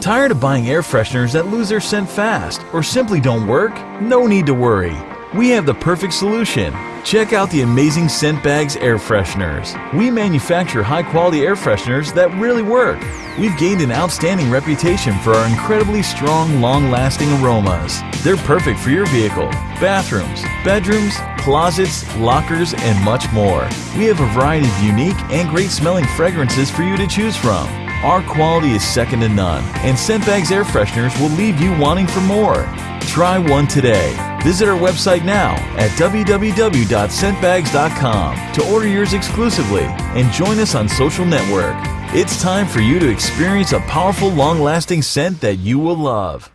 Tired of buying air fresheners that lose their scent fast or simply don't work? No need to worry. We have the perfect solution. Check out the amazing ScentBagz Air Fresheners. We manufacture high-quality air fresheners that really work. We've gained an outstanding reputation for our incredibly strong, long-lasting aromas. They're perfect for your vehicle, bathrooms, bedrooms, closets, lockers, and much more. We have a variety of unique and great-smelling fragrances for you to choose from. Our quality is second to none, and ScentBagz Air Fresheners will leave you wanting for more. Try one today. Visit our website now at www.scentbagz.com to order yours exclusively and join us on social network. It's time for you to experience a powerful, long-lasting scent that you will love.